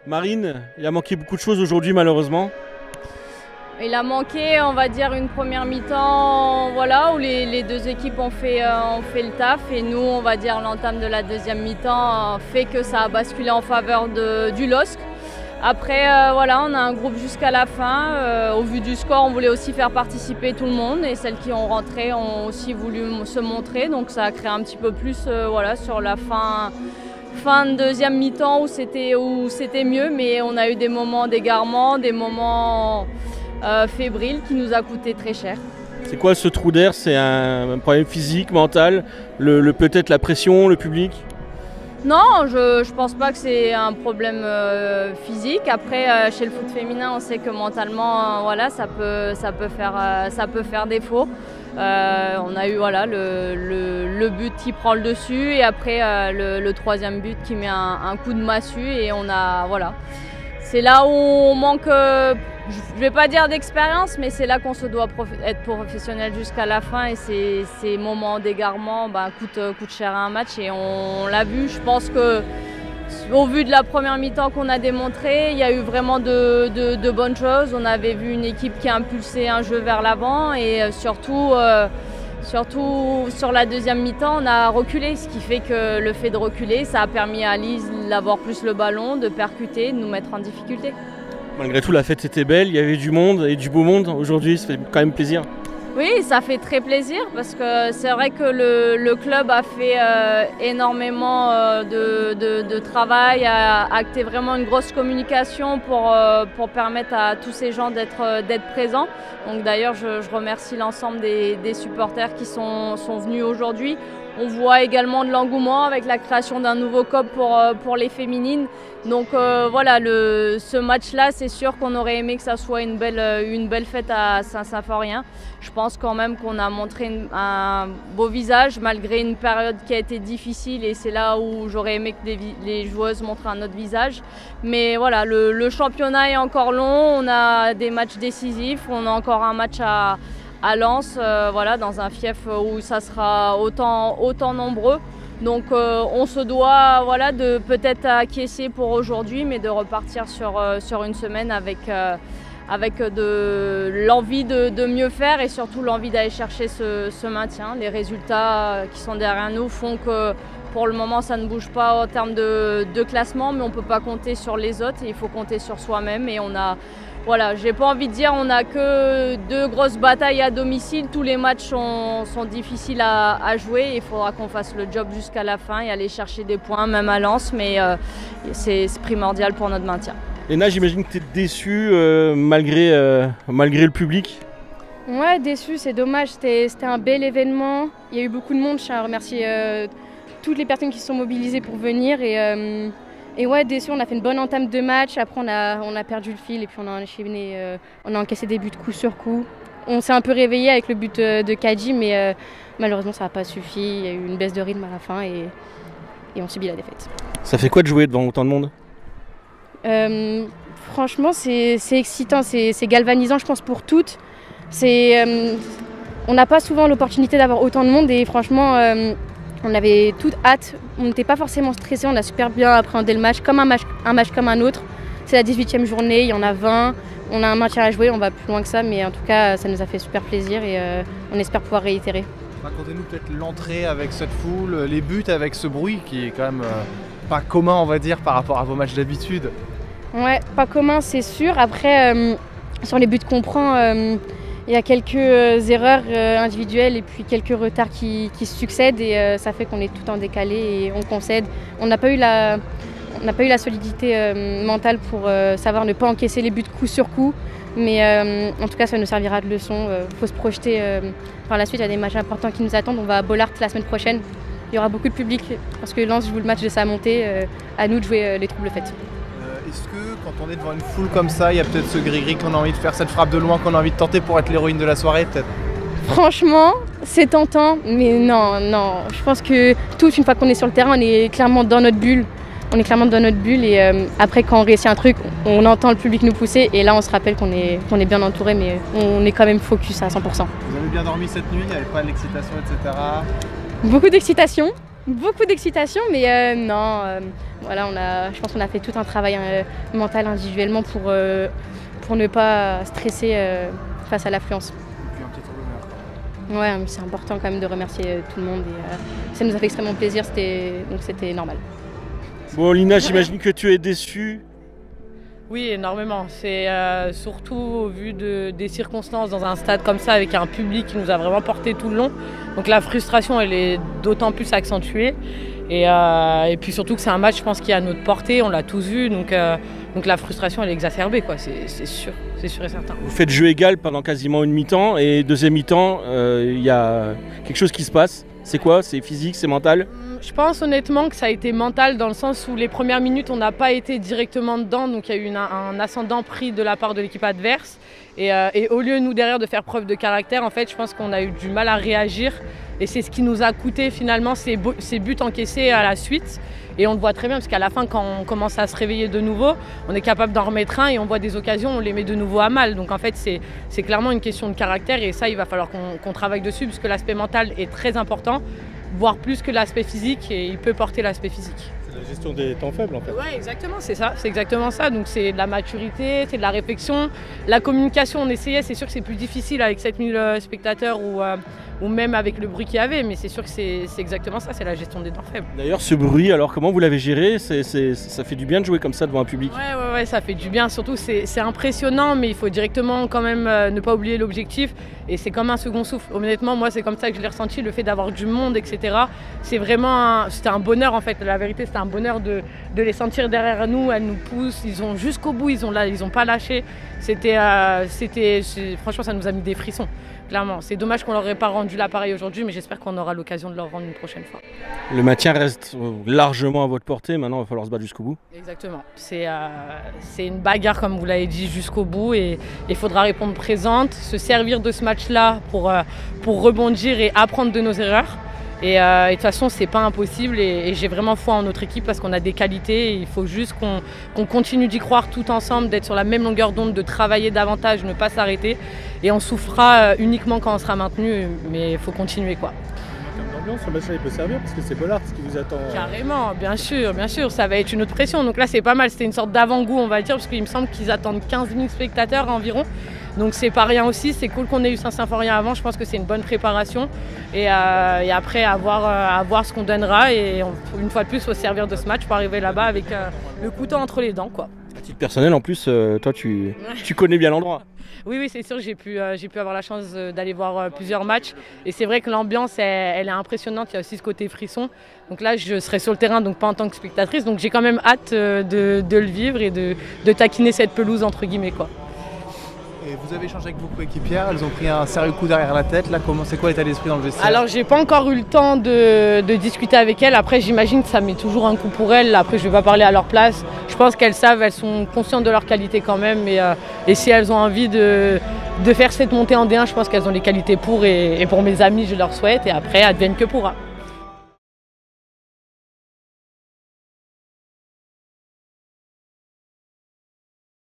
Marine, il a manqué beaucoup de choses aujourd'hui malheureusement. Il a manqué, on va dire, une première mi-temps voilà, où les deux équipes ont fait le taf. Et nous, on va dire, l'entame de la deuxième mi-temps fait que ça a basculé en faveur du LOSC. Après, voilà, on a un groupe jusqu'à la fin. Au vu du score, on voulait aussi faire participer tout le monde. Et celles qui ont rentré ont aussi voulu se montrer. Donc ça a créé un petit peu plus voilà, sur la fin de deuxième mi-temps où c'était mieux. Mais on a eu des moments d'égarement, des moments fébriles qui nous a coûté très cher. C'est quoi ce trou d'air? C'est un problème physique, mental, peut-être la pression, le public? Non, je pense pas que c'est un problème physique. Après, chez le foot féminin, on sait que mentalement, voilà, ça peut faire défaut. On a eu voilà, le but qui prend le dessus et après le troisième but qui met un coup de massue et on a voilà. C'est là où on manque, je ne vais pas dire d'expérience, mais c'est là qu'on se doit être professionnel jusqu'à la fin et ces moments d'égarement coûtent cher à un match et on l'a vu. Je pense qu'au vu de la première mi-temps qu'on a démontré, il y a eu vraiment de bonnes choses. On avait vu une équipe qui a impulsé un jeu vers l'avant et surtout sur la deuxième mi-temps, on a reculé, ce qui fait que le fait de reculer, ça a permis à Lise d'avoir plus le ballon, de percuter, de nous mettre en difficulté. Malgré tout, la fête était belle, il y avait du monde et du beau monde aujourd'hui, ça fait quand même plaisir. Oui, ça fait très plaisir parce que c'est vrai que le club a fait énormément de travail, a acté vraiment une grosse communication pour permettre à tous ces gens d'être présents. Donc d'ailleurs, je remercie l'ensemble des supporters qui sont venus aujourd'hui. On voit également de l'engouement avec la création d'un nouveau COP pour les féminines. Donc voilà, ce match-là, c'est sûr qu'on aurait aimé que ça soit une belle fête à Saint-Symphorien. Je pense quand même qu'on a montré un beau visage malgré une période qui a été difficile et c'est là où j'aurais aimé que les joueuses montrent un autre visage. Mais voilà, le championnat est encore long, on a des matchs décisifs, on a encore un match à Lens, voilà, dans un fief où ça sera autant nombreux. Donc on se doit voilà, de peut-être acquiescer pour aujourd'hui, mais de repartir sur une semaine avec l'envie de mieux faire et surtout l'envie d'aller chercher ce maintien. Les résultats qui sont derrière nous font que pour le moment ça ne bouge pas en termes de classement, mais on ne peut pas compter sur les autres et il faut compter sur soi-même. Et on a, voilà, j'ai pas envie de dire on n'a que 2 grosses batailles à domicile, tous les matchs sont difficiles à jouer, il faudra qu'on fasse le job jusqu'à la fin et aller chercher des points même à Lens, mais c'est primordial pour notre maintien. Léna, j'imagine que tu es déçue malgré le public. Ouais, déçue, c'est dommage, c'était un bel événement, il y a eu beaucoup de monde, je tiens à remercier toutes les personnes qui se sont mobilisées pour venir et ouais, déçu, on a fait une bonne entame de match, après on a perdu le fil et puis on a enchaîné, on a encaissé des buts coup sur coup. On s'est un peu réveillé avec le but de Kadji, mais malheureusement ça n'a pas suffi, il y a eu une baisse de rythme à la fin et on subit la défaite. Ça fait quoi de jouer devant autant de monde? Franchement c'est excitant, c'est galvanisant je pense pour toutes. On n'a pas souvent l'opportunité d'avoir autant de monde et franchement on avait toute hâte, on n'était pas forcément stressés, on a super bien appréhendé le match, comme un match comme un autre. C'est la 18e journée, il y en a 20, on a un match à jouer, on va plus loin que ça, mais en tout cas ça nous a fait super plaisir et on espère pouvoir réitérer. Racontez-nous peut-être l'entrée avec cette foule, les buts avec ce bruit qui est quand même pas commun on va dire par rapport à vos matchs d'habitude. Ouais, pas commun c'est sûr, après sur les buts qu'on prend, il y a quelques erreurs individuelles et puis quelques retards qui se succèdent et ça fait qu'on est tout en décalé et on concède. On n'a pas eu la solidité mentale pour savoir ne pas encaisser les buts coup sur coup, mais en tout cas ça nous servira de leçon. Faut se projeter par la suite, il y a des matchs importants qui nous attendent. On va à Bollaert la semaine prochaine, il y aura beaucoup de public parce que Lens joue le match de sa montée, à nous de jouer les troubles faites. Est-ce que quand on est devant une foule comme ça, il y a peut-être ce gris-gris qu'on a envie de faire, cette frappe de loin qu'on a envie de tenter pour être l'héroïne de la soirée peut-être? Franchement, c'est tentant, mais non. Je pense que une fois qu'on est sur le terrain, on est clairement dans notre bulle. Et après quand on réussit un truc, on entend le public nous pousser et là on se rappelle qu'on est bien entouré, mais on est quand même focus à 100%. Vous avez bien dormi cette nuit, il n'y avait pas d'excitation, etc. Beaucoup d'excitation, Beaucoup d'excitation, mais non, voilà, je pense qu'on a fait tout un travail mental individuellement pour ne pas stresser face à l'affluence. Et puis un petit tour d'honneur. Ouais, c'est important quand même de remercier tout le monde et ça nous a fait extrêmement plaisir, donc c'était normal. Bon, Lina, j'imagine que tu es déçue. Oui, énormément. C'est surtout au vu des circonstances dans un stade comme ça, avec un public qui nous a vraiment porté tout le long. Donc la frustration, elle est d'autant plus accentuée. Et puis surtout que c'est un match, je pense, qui est à notre portée, on l'a tous vu. Donc la frustration, elle est exacerbée, quoi. C'est sûr et certain. Vous faites jeu égal pendant quasiment une mi-temps et deuxième mi-temps, il y a quelque chose qui se passe. C'est quoi? C'est physique, c'est mental? Je pense honnêtement que ça a été mental dans le sens où les premières minutes, on n'a pas été directement dedans. Donc il y a eu un ascendant pris de la part de l'équipe adverse. Et au lieu, nous, derrière, de faire preuve de caractère, en fait, je pense qu'on a eu du mal à réagir. Et c'est ce qui nous a coûté finalement ces buts encaissés à la suite. Et on le voit très bien parce qu'à la fin, quand on commence à se réveiller de nouveau, on est capable d'en remettre un et on voit des occasions, on les met de nouveau à mal. Donc en fait, c'est clairement une question de caractère et ça, il va falloir qu'on travaille dessus parce que l'aspect mental est très important, voire plus que l'aspect physique, et il peut porter l'aspect physique. C'est la gestion des temps faibles en fait. Oui, exactement, c'est ça, c'est exactement ça. Donc c'est de la maturité, c'est de la réflexion. La communication, on essayait, c'est sûr que c'est plus difficile avec 7000 spectateurs ou même avec le bruit qu'il y avait, mais c'est sûr que c'est exactement ça, c'est la gestion des temps faibles. D'ailleurs, ce bruit, alors comment vous l'avez géré? Ça fait du bien de jouer comme ça devant un public? Ouais, ça fait du bien, surtout c'est impressionnant, mais il faut directement quand même ne pas oublier l'objectif, et c'est comme un second souffle. Honnêtement, moi c'est comme ça que je l'ai ressenti, le fait d'avoir du monde, etc. C'est vraiment, c'était un bonheur en fait, la vérité c'était un bonheur de les sentir derrière nous, elles nous poussent, ils ont jusqu'au bout, ils ont pas lâché, franchement ça nous a mis des frissons. Clairement, c'est dommage qu'on leur ait pas rendu l'appareil aujourd'hui, mais j'espère qu'on aura l'occasion de leur rendre une prochaine fois. Le maintien reste largement à votre portée, maintenant il va falloir se battre jusqu'au bout. Exactement, c'est une bagarre comme vous l'avez dit jusqu'au bout et il faudra répondre présente, se servir de ce match-là pour rebondir et apprendre de nos erreurs. Et de toute façon, c'est pas impossible et j'ai vraiment foi en notre équipe parce qu'on a des qualités. Et il faut juste qu'on continue d'y croire tout ensemble, d'être sur la même longueur d'onde, de travailler davantage, ne pas s'arrêter. Et on souffrira uniquement quand on sera maintenu, mais il faut continuer quoi. En termes d'ambiance, ce match-là il peut servir parce que c'est Bollaert qui vous attend. Carrément, bien sûr, ça va être une autre pression. Donc là, c'est pas mal, c'était une sorte d'avant-goût, on va dire, parce qu'il me semble qu'ils attendent 15 000 spectateurs environ. Donc c'est pas rien aussi, c'est cool qu'on ait eu Saint-Symphorien avant, je pense que c'est une bonne préparation. Et après, à voir ce qu'on donnera. Et une fois de plus, il faut se servir de ce match pour arriver là-bas avec le couteau entre les dents, quoi. À titre personnel, en plus, toi, tu connais bien l'endroit. Oui, c'est sûr, j'ai pu avoir la chance d'aller voir plusieurs matchs. Et c'est vrai que l'ambiance, elle est impressionnante, il y a aussi ce côté frisson. Donc là, je serai sur le terrain, donc pas en tant que spectatrice. Donc j'ai quand même hâte de le vivre et de taquiner cette pelouse, entre guillemets, quoi. Et vous avez échangé avec vos coéquipières, elles ont pris un sérieux coup derrière la tête. Là, c'est quoi l'état d'esprit dans le vestiaire? Alors, j'ai pas encore eu le temps de discuter avec elles. Après, j'imagine que ça met toujours un coup pour elles. Après, je vais pas parler à leur place. Je pense qu'elles savent, elles sont conscientes de leur qualité quand même. Et si elles ont envie de faire cette montée en D1, je pense qu'elles ont les qualités pour. Et pour mes amis, je leur souhaite. Et après, advienne que pourra.